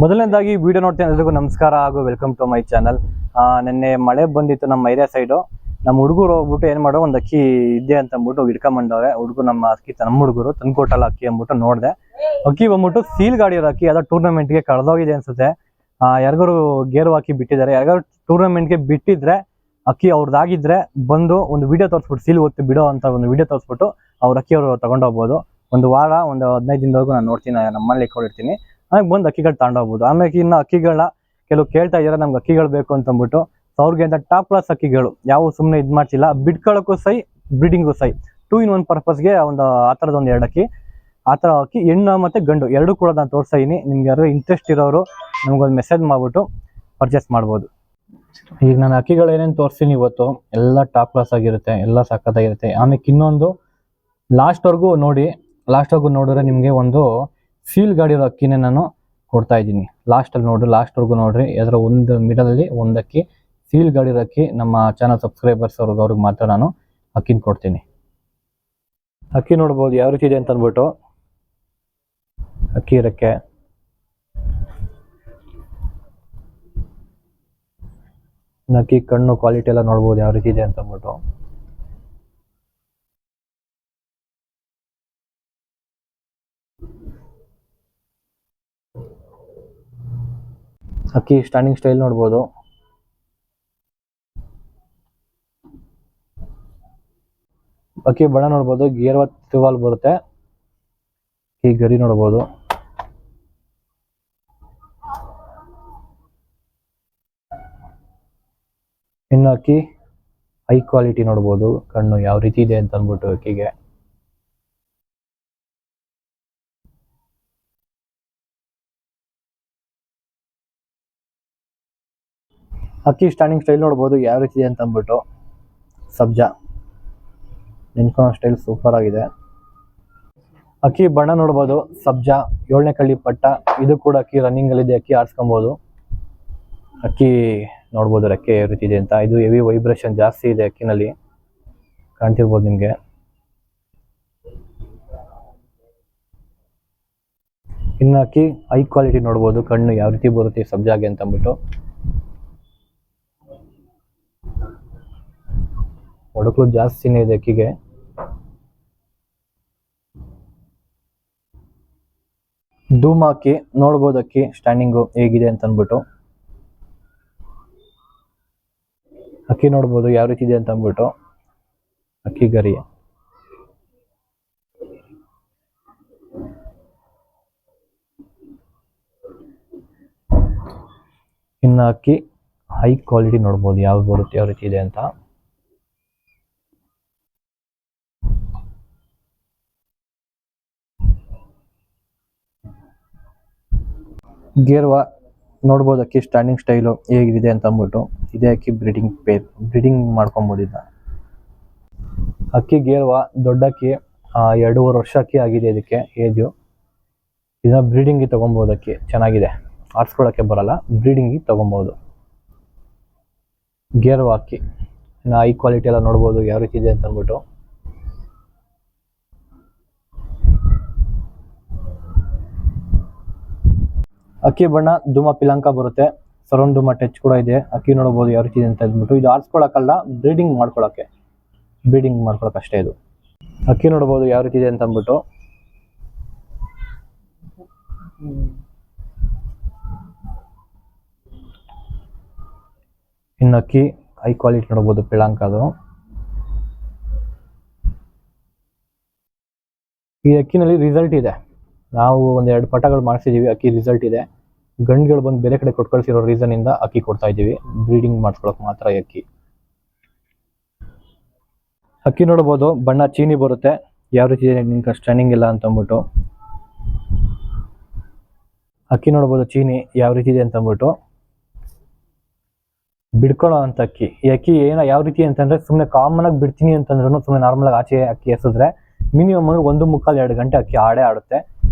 ಮೊದಲನೇದಾಗಿ ವಿಡಿಯೋ ನೋಡ್ತಾ ಎಲ್ಲರಿಗೂ ನಮಸ್ಕಾರ ಹಾಗೂ ವೆಲ್ಕಮ್ ಟು ಮೈ ಚಾನಲ್. ನಿನ್ನೆ ಮಳೆ ಬಂದಿತ್ತು ನಮ್ಮ ಏರಿಯಾ ಸೈಡು. ನಮ್ಮ ಹುಡುಗರು ಹೋಗ್ಬಿಟ್ಟು ಏನು ಮಾಡೋ ಒಂದು ಅಕ್ಕಿ ಇದೆ ಅಂತ ಅಂದ್ಬಿಟ್ಟು ಹಿಡ್ಕೊಂಬಂದವ್ರೆ. ಹುಡುಗರು ನಮ್ಮ ಹುಡುಗರು ತಂದ್ಕೊಟ್ಟಲ್ಲ ಅಕ್ಕಿ ಅಂದ್ಬಿಟ್ಟು ನೋಡಿದೆ. ಅಕ್ಕಿ ಬಂದ್ಬಿಟ್ಟು ಸೀಲ್ ಗಾಡಿ ಇರೋ ಅಕ್ಕಿ ಯಾವುದೋ ಟೂರ್ನಮೆಂಟ್ಗೆ ಕಳೆದೋಗಿದೆ ಅನ್ಸುತ್ತೆ. ಯಾರಿಗಾರು ಗೇರು ಹಾಕಿ ಬಿಟ್ಟಿದ್ದಾರೆ. ಯಾರಿಗಾರು ಟೂರ್ನಮೆಂಟ್ಗೆ ಬಿಟ್ಟಿದ್ರೆ ಅಕ್ಕಿ ಅವ್ರದ್ದಾಗಿದ್ರೆ ಬಂದು ಒಂದು ವಿಡಿಯೋ ತೋರಿಸ್ಬಿಟ್ಟು ಸೀಲ್ ಒತ್ತಿ ಬಿಡೋ ಅಂತ ಒಂದು ವಿಡಿಯೋ ತೋರಿಸ್ಬಿಟ್ಟು ಅವ್ರ ಅಕ್ಕಿ ಅವರು ತಗೊಂಡೋಗ್ಬೋದು. ಒಂದು ವಾರ ಒಂದು 15 ದಿನದವರೆಗೂ ನಾನು ನೋಡ್ತೀನಿ, ನಮ್ಮಲ್ಲಿ ಇಟ್ಕೊಂಡಿರ್ತೀನಿ. ಆಮೇಲೆ ಬಂದು ಅಕ್ಕಿಗಳು ತಗೊಂಡೋಗ್ಬೋದು. ಆಮೇಲೆ ಇನ್ನು ಅಕ್ಕಿಗಳನ್ನ ಕೆಲವು ಕೇಳ್ತಾ ಇದ್ದಾರೆ, ನಮ್ಗೆ ಅಕ್ಕಿಗಳು ಬೇಕು ಅಂತಂದ್ಬಿಟ್ಟು. ಅವ್ರಿಗೆ ಅಂತ ಟಾಪ್ ಕ್ಲಾಸ್ ಅಕ್ಕಿಗಳು ಯಾವ ಸುಮ್ಮನೆ ಇದು ಮಾಡ್ತಿಲ್ಲ, ಬಿಡ್ಕೊಳ್ಳೋಕ್ಕೂ ಸೈ ಬ್ರೀಡಿಂಗು ಸೈ 2 in 1 ಪರ್ಪಸ್ಗೆ ಒಂದು ಆ ಥರದ ಒಂದು 2 ಅಕ್ಕಿ, ಆ ಥರ ಅಕ್ಕಿ ಹೆಣ್ಣು ಮತ್ತು ಗಂಡು ಎರಡೂ ಕೂಡ ನಾನು ತೋರಿಸ್ತಾ ಇದೀನಿ. ನಿಮ್ಗೆ ಯಾರು ಇಂಟ್ರೆಸ್ಟ್ ಇರೋರು ನಮಗೊಂದು ಮೆಸೇಜ್ ಮಾಡಿಬಿಟ್ಟು ಪರ್ಚೇಸ್ ಮಾಡ್ಬೋದು. ಈಗ ನಾನು ಅಕ್ಕಿಗಳು ಏನೇನು ತೋರಿಸ್ತೀನಿ ಇವತ್ತು ಎಲ್ಲ ಟಾಪ್ ಕ್ಲಾಸ್ ಆಗಿರುತ್ತೆ, ಎಲ್ಲ ಸಖತ್ತಾಗಿರುತ್ತೆ. ಆಮೇಲೆ ಇನ್ನೊಂದು ಲಾಸ್ಟ್ವರೆಗೂ ನೋಡಿದ್ರೆ ನಿಮಗೆ ಒಂದು ಸೀಲ್ ಗಾಡಿ ಇರೋ ಅಕ್ಕಿನೇ ನಾನು ಕೊಡ್ತಾ ಇದ್ದೀನಿ. ಲಾಸ್ಟ್ವರೆಗೂ ನೋಡ್ರಿ. ಅದರ ಒಂದು ಮಿಡಲಲ್ಲಿ ಒಂದು ಅಕ್ಕಿ ಸೀಲ್ ಗಾಡಿ ಇರೋ ಅಕ್ಕಿ ನಮ್ಮ ಚಾನಲ್ ಸಬ್ಸ್ಕ್ರೈಬರ್ಸ್ ಅವ್ರಿಗೆ ಮಾತ್ರ ನಾನು ಅಕ್ಕಿನ ಕೊಡ್ತೀನಿ. ಅಕ್ಕಿ ನೋಡ್ಬೋದು ಯಾವ ರೀತಿ ಇದೆ ಅಂತ ಅಂದ್ಬಿಟ್ಟು. ಅಕ್ಕಿ ಇರಕ್ಕೆ ಅಕ್ಕಿ ಕಣ್ಣು ಕ್ವಾಲಿಟಿ ಎಲ್ಲ ನೋಡ್ಬೋದು ಯಾವ ರೀತಿ ಇದೆ ಅಂತ ಅಂದ್ಬಿಟ್ಟು. ಅಕ್ಕಿ ಸ್ಟ್ಯಾಂಡಿಂಗ್ ಸ್ಟೈಲ್ ನೋಡ್ಬೋದು. ಅಕ್ಕಿ ಬಣ್ಣ ನೋಡ್ಬೋದು, ಗೇರ್ ತಿರುವಾಲ್ ಬರುತ್ತೆ. ಈ ಗರಿ ನೋಡ್ಬೋದು. ಇನ್ನು ಅಕ್ಕಿ ಹೈ ಕ್ವಾಲಿಟಿ ನೋಡ್ಬೋದು, ಕಣ್ಣು ಯಾವ ರೀತಿ ಇದೆ ಅಂತ ಅಂದ್ಬಿಟ್ಟು. ಅಕ್ಕಿಗೆ ಅಕ್ಕಿ ಸ್ಟ್ಯಾಂಡಿಂಗ್ ಸ್ಟೈಲ್ ನೋಡ್ಬೋದು ಯಾವ ರೀತಿ ಇದೆ ಅಂತ ಅಂದ್ಬಿಟ್ಟು. ಸಬ್ಜಾ ನಿಂತ್ಕೊಳ್ಳೋ ಸ್ಟೈಲ್ ಸೂಪರ್ ಆಗಿದೆ. ಅಕ್ಕಿ ಬಣ್ಣ ನೋಡ್ಬೋದು, ಸಬ್ಜಾ 7ನೇ ಕಳ್ಳಿ ಪಟ್ಟ. ಇದು ಕೂಡ ಅಕ್ಕಿ ರನ್ನಿಂಗ್ ಅಲ್ಲಿ ಇದೆ, ಅಕ್ಕಿ ಆರಿಸ್ಕೊಬೋದು. ಅಕ್ಕಿ ನೋಡ್ಬೋದು ರೆಕ್ಕೆ ಯಾವ ರೀತಿ ಇದೆ ಅಂತ. ಇದು ಹೆವಿ ವೈಬ್ರೇಷನ್ ಜಾಸ್ತಿ ಇದೆ ಅಕ್ಕಿನಲ್ಲಿ, ಕಾಣ್ತಿರ್ಬೋದು ನಿಮ್ಗೆ. ಇನ್ನು ಅಕ್ಕಿ ಹೈ ಕ್ವಾಲಿಟಿ ನೋಡ್ಬೋದು, ಕಣ್ಣು ಯಾವ ರೀತಿ ಬರುತ್ತೆ ಸಬ್ಜಾಗೆ ಅಂತ ಅಂದ್ಬಿಟ್ಟು. ಒಡಕಲು ಜಾಸ್ತಿನೇ ಇದೆ ಅಕ್ಕಿಗೆ. ಧೂಮ ಅಕ್ಕಿ ನೋಡ್ಬೋದು, ಅಕ್ಕಿ ಸ್ಟ್ಯಾಂಡಿಂಗು ಹೇಗಿದೆ ಅಂತ ಅಂದ್ಬಿಟ್ಟು. ಅಕ್ಕಿ ನೋಡ್ಬೋದು ಯಾವ ರೀತಿ ಇದೆ ಅಂತ ಅಂದ್ಬಿಟ್ಟು. ಅಕ್ಕಿ ಗರಿ ಇನ್ನು ಅಕ್ಕಿ ಹೈ ಕ್ವಾಲಿಟಿ ನೋಡ್ಬೋದು ಯಾವ್ದು ಬರುತ್ತೆ ಯಾವ ರೀತಿ ಇದೆ ಅಂತ. ಗೇರ್ವಾ ನೋಡ್ಬೋದು, ಅಕ್ಕಿ ಸ್ಟ್ಯಾಂಡಿಂಗ್ ಸ್ಟೈಲು ಹೇಗಿದೆ ಅಂತ ಅಂದ್ಬಿಟ್ಟು. ಇದೇ ಅಕ್ಕಿ ಬ್ರೀಡಿಂಗ್ ಮಾಡ್ಕೊಬೋದಿದ್ದ ಅಕ್ಕಿ. ಗೇರ್ವಾ ದೊಡ್ಡ ಅಕ್ಕಿ, 2.5 ವರ್ಷ ಅಕ್ಕಿ ಆಗಿದೆ ಇದಕ್ಕೆ ಏಜು. ಇದನ್ನ ಬ್ರೀಡಿಂಗಿಗೆ ತೊಗೊಬೋದು. ಅಕ್ಕಿ ಚೆನ್ನಾಗಿದೆ, ಆರಿಸ್ಕೊಳ್ಳೋಕ್ಕೆ ಬರಲ್ಲ, ಬ್ರೀಡಿಂಗಿಗೆ ತೊಗೊಬೋದು. ಗೇರ್ವಾ ಅಕ್ಕಿ ಇನ್ನು ಹೈ ಕ್ವಾಲಿಟಿ ಎಲ್ಲ ನೋಡ್ಬೋದು ಯಾವ ರೀತಿ ಇದೆ ಅಂತ ಅಂದ್ಬಿಟ್ಟು. ಅಕ್ಕಿ ಬಣ್ಣ ಧೂಮ ಪಿಲಂಕ ಬರುತ್ತೆ, ಸರೌಂಡ್ ಧೂಮ ಟಚ್ ಕೂಡ ಇದೆ. ಅಕ್ಕಿ ನೋಡ್ಬೋದು ಯಾವ ರೀತಿ ಇದೆ ಅಂತ ಅಂದ್ಬಿಟ್ಟು. ಇದು ಆರಿಸ್ಕೊಳಕ್ಕಲ್ಲ, ಬ್ರೀಡಿಂಗ್ ಮಾಡ್ಕೊಳಕ್ಕೆ ಅಷ್ಟೇ ಇದು. ಅಕ್ಕಿ ನೋಡ್ಬೋದು ಯಾವ ರೀತಿ ಇದೆ ಅಂತ ಅಂದ್ಬಿಟ್ಟು. ಇನ್ನು ಅಕ್ಕಿ ಹೈ ಕ್ವಾಲಿಟಿ ನೋಡ್ಬೋದು, ಪಿಳಂಕ ಅದು. ಈ ಅಕ್ಕಿನಲ್ಲಿ ರಿಸಲ್ಟ್ ಇದೆ. ನಾವು 1-2 ಪಟಗಳು ಮಾಡಿಸಿದೀವಿ, ಅಕ್ಕಿ ರಿಸಲ್ಟ್ ಇದೆ. ಗಂಡುಗಳು ಬಂದು ಬೇರೆ ಕಡೆ ಕೊಟ್ಟು ಕಳಿಸಿರೋ ರೀಸನ್ ಇಂದ ಅಕ್ಕಿ ಕೊಡ್ತಾ ಇದ್ದೀವಿ, ಬ್ರೀಡಿಂಗ್ ಮಾಡಿಸ್ಕೊಳಕ್ ಮಾತ್ರ ಅಕ್ಕಿ. ಅಕ್ಕಿ ನೋಡ್ಬೋದು ಬಣ್ಣ ಚೀನಿ ಬರುತ್ತೆ ಯಾವ ರೀತಿ ಇದೆ ನಿಮ್ಗೆ ಸ್ಟ್ಯಾಂಡಿಂಗ್ ಇಲ್ಲ ಅಂತ ಅಂದ್ಬಿಟ್ಟು. ಅಕ್ಕಿ ನೋಡ್ಬೋದು ಚೀನಿ ಯಾವ ರೀತಿ ಇದೆ ಅಂತ ಅಂದ್ಬಿಟ್ಟು. ಬಿಡ್ಕೊಳ್ಳೋ ಅಂತ ಅಕ್ಕಿ. ಈ ಅಕ್ಕಿ ಯಾವ ರೀತಿ ಅಂತಂದ್ರೆ ಸುಮ್ಮನೆ ಕಾಮನ್ ಆಗಿ ಬಿಡ್ತೀನಿ ಅಂತಂದ್ರೂ, ಸುಮ್ಮನೆ ನಾರ್ಮಲ್ ಆಗಿ ಆಚೆ ಅಕ್ಕಿ ಎಸಿದ್ರೆ ಮಿನಿಮಮ್ 1.25-2 ಗಂಟೆ ಅಕ್ಕಿ ಆಡುತ್ತೆ.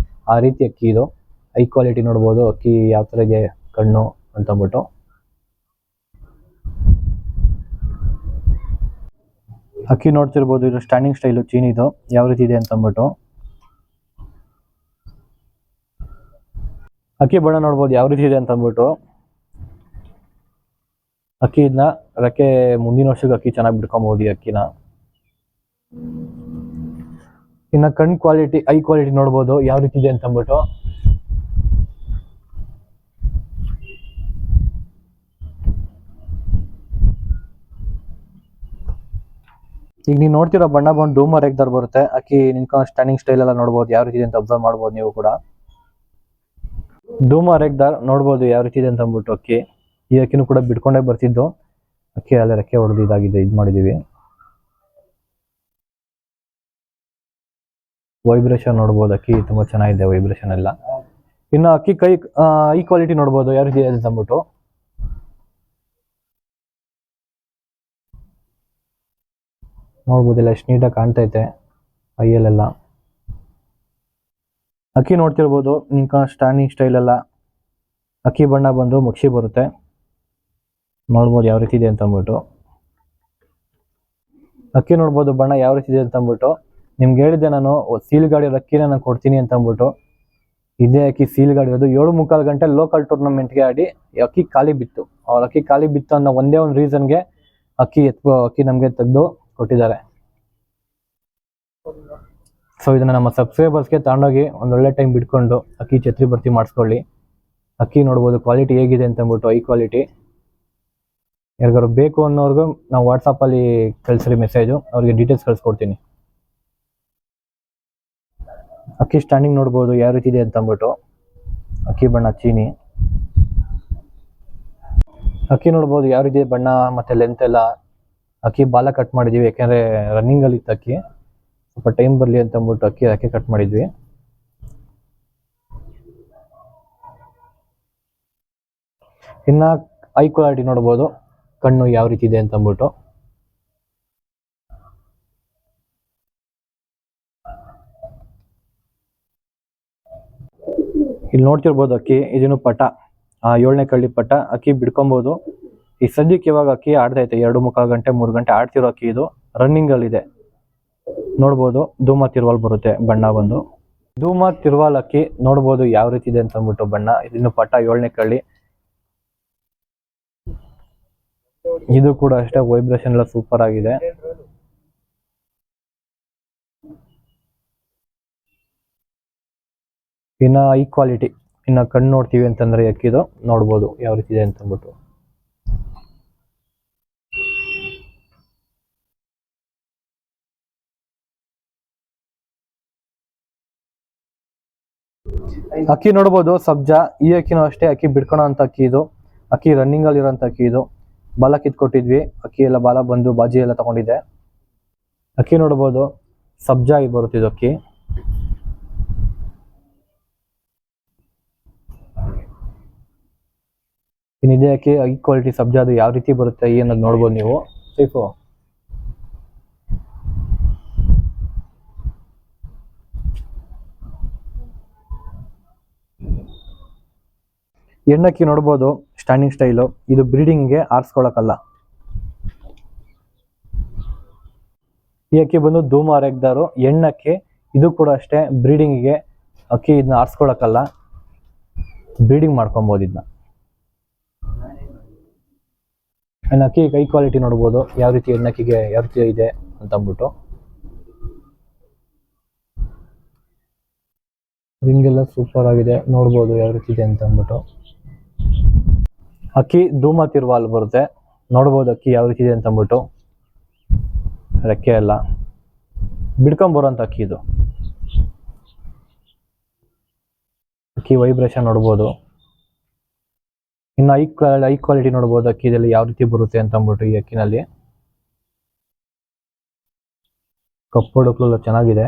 ಆ ರೀತಿ ಅಕ್ಕಿ ಇದು. ಹೈ ಕ್ವಾಲಿಟಿ ನೋಡ್ಬೋದು ಅಕ್ಕಿ ಯಾವ ಥರ ಇದೆ ಕಣ್ಣು ಅಂತಂದ್ಬಿಟ್ಟು. ಅಕ್ಕಿ ನೋಡ್ತಿರ್ಬೋದು, ಇದು ಸ್ಟ್ಯಾಂಡಿಂಗ್ ಸ್ಟೈಲು ಚೀನಿದು ಯಾವ ರೀತಿ ಇದೆ ಅಂತ ಅಂದ್ಬಿಟ್ಟು. ಅಕ್ಕಿ ಬಣ್ಣ ನೋಡ್ಬೋದು ಯಾವ ರೀತಿ ಇದೆ ಅಂತ ಅಂದ್ಬಿಟ್ಟು. ಅಕ್ಕಿ ಇದನ್ನ ರೆಕ್ಕೆ ಮುಂದಿನ ವರ್ಷಕ್ಕೆ ಅಕ್ಕಿ ಚೆನ್ನಾಗಿ ಬಿಡ್ಕೊಬಹುದು ಈ ಅಕ್ಕಿನ. ಇನ್ನ ಕಣ್ ಕ್ವಾಲಿಟಿ, ಐ ಕ್ವಾಲಿಟಿ ನೋಡ್ಬೋದು ಯಾವ ರೀತಿ ಇದೆ ಅಂತ ಅಂದ್ಬಿಟ್ಟು. ಈಗ ನೀವು ನೋಡ್ತಿರೋ ಬಣ್ಣ ಬಂದು ಡೂಮರ್ ಎಗ್ದರ್ ಬರುತ್ತೆ. ಅಕ್ಕಿ ನಿಂತ್ಕೊಂಡು ಸ್ಟ್ಯಾಂಡಿಂಗ್ ಸ್ಟೈಲ್ ಎಲ್ಲ ನೋಡ್ಬೋದು ಯಾವ ರೀತಿ ಇದೆ ಅಂತ ಅಬ್ಸರ್ವ್ ಮಾಡ್ಬೋದು ನೀವು ಕೂಡ. ಡೂಮರ್ ಎಗ್ದರ್ ನೋಡ್ಬೋದು ಯಾವ ರೀತಿ ಇದೆ ಅಂತ ಅಂದ್ಬಿಟ್ಟು. ಅಕ್ಕಿ ಈ ಅಕ್ಕಿನೂ ಕೂಡ ಬಿಡ್ಕೊಂಡೇ ಬರ್ತಿದ್ದು. ಅಕ್ಕಿ ಅಲ್ಲೇ ರೆಕ್ಕೆ ಹೊಡೆದು ಇದಾಗಿದೆ, ಇದು ಮಾಡಿದೀವಿ. ವೈಬ್ರೇಷನ್ ನೋಡ್ಬೋದು, ಅಕ್ಕಿ ತುಂಬಾ ಚೆನ್ನಾಗಿದೆ ವೈಬ್ರೇಷನ್ ಎಲ್ಲ. ಇನ್ನು ಅಕ್ಕಿ ಐ ಕ್ವಾಲಿಟಿ ನೋಡ್ಬೋದು ಯಾವ ರೀತಿ ಇದೆ ಅಂತ ಅಂದ್ಬಿಟ್ಟು. ನೋಡ್ಬೋದಿಲ್ಲ ಎಷ್ಟು ನೀಟಾಗಿ ಕಾಣ್ತೈತೆ ಐಯಲ್ಲೆಲ್ಲ. ಅಕ್ಕಿ ನೋಡ್ತಿರ್ಬೋದು ನಿಂತ್ಕೊಂಡು ಸ್ಟ್ಯಾಂಡಿಂಗ್ ಸ್ಟೈಲ್ ಎಲ್ಲ. ಅಕ್ಕಿ ಬಣ್ಣ ಬಂದು ಮುಕ್ಷಿ ಬರುತ್ತೆ, ನೋಡ್ಬೋದು ಯಾವ ರೀತಿ ಇದೆ ಅಂತ ಅಂದ್ಬಿಟ್ಟು. ಅಕ್ಕಿ ನೋಡ್ಬೋದು ಬಣ್ಣ ಯಾವ ರೀತಿ ಇದೆ ಅಂತ ಅಂದ್ಬಿಟ್ಟು. ನಿಮ್ಗೆ ಹೇಳಿದ್ದೆ ನಾನು ಸೀಲ್ ಗಾಡಿ ಅಕ್ಕಿನ ನಾನು ಕೊಡ್ತೀನಿ ಅಂತ ಅಂದ್ಬಿಟ್ಟು. ಇದೇ ಅಕ್ಕಿ ಸೀಲ್ ಗಾಡಿ ಇರೋದು. 7:45 ಗಂಟೆ ಲೋಕಲ್ ಟೂರ್ನಮೆಂಟ್ಗೆ ಆಡಿ ಅಕ್ಕಿ ಖಾಲಿ ಬಿತ್ತು. ಅವ್ರ ಅಕ್ಕಿ ಖಾಲಿ ಬಿತ್ತು ಅನ್ನೋ ಒಂದೇ ಒಂದು ರೀಸನ್ಗೆ ಅಕ್ಕಿ ನಮಗೆ ತೆಗೆದು ಕೊಟ್ಟಿದ್ದಾರೆ. ಸೊ ಇದನ್ನ ನಮ್ಮ ಸಬ್ಸ್ಕ್ರೈಬರ್ಸ್ಗೆ ತಗೊಂಡೋಗಿ ಒಂದೊಳ್ಳೆ ಟೈಮ್ ಬಿಟ್ಕೊಂಡು ಅಕ್ಕಿ ಛತ್ರಿ ಭರ್ತಿ ಮಾಡಿಸ್ಕೊಳ್ಳಿ. ಅಕ್ಕಿ ನೋಡ್ಬೋದು ಕ್ವಾಲಿಟಿ ಹೇಗಿದೆ ಅಂತ ಅಂದ್ಬಿಟ್ಟು, ಐ ಕ್ವಾಲಿಟಿ. ಯಾರಿಗಾರು ಬೇಕು ಅನ್ನೋರ್ಗು ನಾವು ವಾಟ್ಸಪ್ಪಲ್ಲಿ ಕಳಿಸ್ರಿ ಮೆಸೇಜು, ಅವ್ರಿಗೆ ಡೀಟೇಲ್ಸ್ ಕಳಿಸ್ಕೊಡ್ತೀನಿ. ಅಕ್ಕಿ ಸ್ಟ್ಯಾಂಡಿಂಗ್ ನೋಡ್ಬೋದು ಯಾವ ರೀತಿ ಇದೆ ಅಂತ ಅಂದ್ಬಿಟ್ಟು. ಅಕ್ಕಿ ಬಣ್ಣ ಚೀನಿ. ಅಕ್ಕಿ ನೋಡ್ಬೋದು ಯಾವ ರೀತಿ ಬಣ್ಣ ಮತ್ತೆ ಲೆಂತ್ ಎಲ್ಲ. ಅಕ್ಕಿ ಬಾಲ ಕಟ್ ಮಾಡಿದೀವಿ ಯಾಕೆಂದ್ರೆ ರನ್ನಿಂಗ್ ಅಲ್ಲಿ ಇತ್ತು ಅಕ್ಕಿ, ಸ್ವಲ್ಪ ಟೈಮ್ ಬರಲಿ ಅಂತ ಅಂದ್ಬಿಟ್ಟು ಅಕ್ಕಿ ಕಟ್ ಮಾಡಿದ್ವಿ. ಇನ್ನ ಐ ಕ್ವಾಲಿಟಿ ನೋಡ್ಬೋದು, ಕಣ್ಣು ಯಾವ ರೀತಿ ಇದೆ ಅಂತ ಅಂದ್ಬಿಟ್ಟು. ಇಲ್ಲಿ ನೋಡ್ತಿರ್ಬೋದು ಅಕ್ಕಿ ಇದನ್ನು ಪಟ, 7ನೇ ಕಳ್ಳಿ ಪಟ. ಅಕ್ಕಿ ಬಿಡ್ಕೊಬಹುದು. ಈ ಸದ್ಯಕ್ಕೆ ಇವಾಗ ಅಕ್ಕಿ ಆಡ್ತೈತೆ 2:45 ಗಂಟೆ 3 ಗಂಟೆ ಆಡ್ತಿರೋ ಅಕ್ಕಿ ಇದು. ರನ್ನಿಂಗ್ ಅಲ್ಲಿ ಇದೆ ನೋಡ್ಬೋದು. ಧೂಮ ತಿರುವಾಲ್ ಬರುತ್ತೆ ಬಣ್ಣ ಬಂದು. ಧೂಮ ತಿರುವಾಲ್ ಅಕ್ಕಿ ನೋಡ್ಬೋದು ಯಾವ ರೀತಿ ಇದೆ ಅಂತ ಅಂದ್ಬಿಟ್ಟು ಬಣ್ಣ. ಇದನ್ನು ಪಟ 7ನೇ ಕಳ್ಳಿ. ಇದು ಕೂಡ ಅಷ್ಟೇ ವೈಬ್ರೇಷನ್ ಎಲ್ಲ ಸೂಪರ್ ಆಗಿದೆ. ಇನ್ನ ಐ ಕ್ವಾಲಿಟಿ, ಇನ್ನ ಕಣ್ಣು ನೋಡ್ತೀವಿ ಅಂತಂದ್ರೆ ಅಕ್ಕಿದು ನೋಡ್ಬೋದು ಯಾವ ರೀತಿ ಇದೆ ಅಂತ ಅಂದ್ಬಿಟ್ಟು. ಅಕ್ಕಿ ನೋಡ್ಬೋದು ಸಬ್ಜಾ. ಈ ಅಕ್ಕಿನೂ ಅಷ್ಟೇ ಅಕ್ಕಿ ಬಿಡ್ಕೊಳೋ ಅಂತ ಅಕ್ಕಿ ಇದು. ಅಕ್ಕಿ ರನ್ನಿಂಗ್ ಅಲ್ಲಿ ಇರೋಂಥ ಅಕ್ಕಿ ಇದು. ಬಾಲ ಕಿತ್ಕೊಟ್ಟಿದ್ವಿ, ಅಕ್ಕಿ ಎಲ್ಲ ಬಾಲ ಬಂದು ಬಾಜಿ ಎಲ್ಲ ತಗೊಂಡಿದೆ. ಅಕ್ಕಿ ನೋಡ್ಬೋದು ಸಬ್ಜಾ ಆಗಿ ಬರುತ್ತಿದ್ದು ಅಕ್ಕಿ. ಇನ್ನಿದೆ ಅಕ್ಕಿ ಐ ಕ್ವಾಲಿಟಿ ಸಬ್ಜಾ, ಅದು ಯಾವ ರೀತಿ ಬರುತ್ತೆ ಅನ್ನೋದು ನೋಡ್ಬೋದು ನೀವು. ಸೇಫು ಹೆಣ್ಣಕ್ಕಿ ನೋಡ್ಬೋದು ಸ್ಟ್ಯಾಂಡಿಂಗ್ ಸ್ಟೈಲು. ಇದು ಬ್ರೀಡಿಂಗ್ಗೆ ಆರಿಸ್ಕೊಳಕಲ್ಲ. ಈ ಅಕ್ಕಿ ಬಂದು ಧೂಮ ರೆಗ್ದಾರು ಹೆಣ್ಣಕ್ಕಿ. ಇದು ಕೂಡ ಅಷ್ಟೇ ಬ್ರೀಡಿಂಗಿಗೆ ಅಕ್ಕಿ. ಇದನ್ನ ಆರಿಸ್ಕೊಳಕಲ್ಲ, ಬ್ರೀಡಿಂಗ್ ಮಾಡ್ಕೊಬೋದು ಇದನ್ನ. ಅಕ್ಕಿ ಐ ಕ್ವಾಲಿಟಿ ನೋಡ್ಬೋದು ಯಾವ ರೀತಿ ಹೆಣ್ಣಕ್ಕಿಗೆ ಯಾವ ರೀತಿ ಇದೆ ಅಂತ ಅಂದ್ಬಿಟ್ಟು. ರಿಂಗ್ ಎಲ್ಲ ಸೂಪರ್ ಆಗಿದೆ, ನೋಡ್ಬೋದು ಯಾವ ರೀತಿ ಇದೆ ಅಂತ ಅಂದ್ಬಿಟ್ಟು. ಅಕ್ಕಿ ಧೂಮ ತಿರುವಾಲ್ ಬರುತ್ತೆ, ನೋಡ್ಬೋದು ಅಕ್ಕಿ ಯಾವ ರೀತಿ ಇದೆ ಅಂತ ಅಂದ್ಬಿಟ್ಟು. ರೆಕ್ಕೆ ಎಲ್ಲ ಬಿಡ್ಕೊಂಬರೋಂಥ ಅಕ್ಕಿ ಇದು. ಅಕ್ಕಿ ವೈಬ್ರೇಷನ್ ನೋಡ್ಬೋದು. ಇನ್ನು ಐ ಕ್ವಾಲಿಟಿ ನೋಡ್ಬೋದು ಅಕ್ಕಿದಲ್ಲಿ ಯಾವ ರೀತಿ ಬರುತ್ತೆ ಅಂತ ಅಂದ್ಬಿಟ್ಟು. ಈ ಅಕ್ಕಿನಲ್ಲಿ ಕಪ್ಪು ಹುಡುಕ್ಲೆಲ್ಲ ಚೆನ್ನಾಗಿದೆ.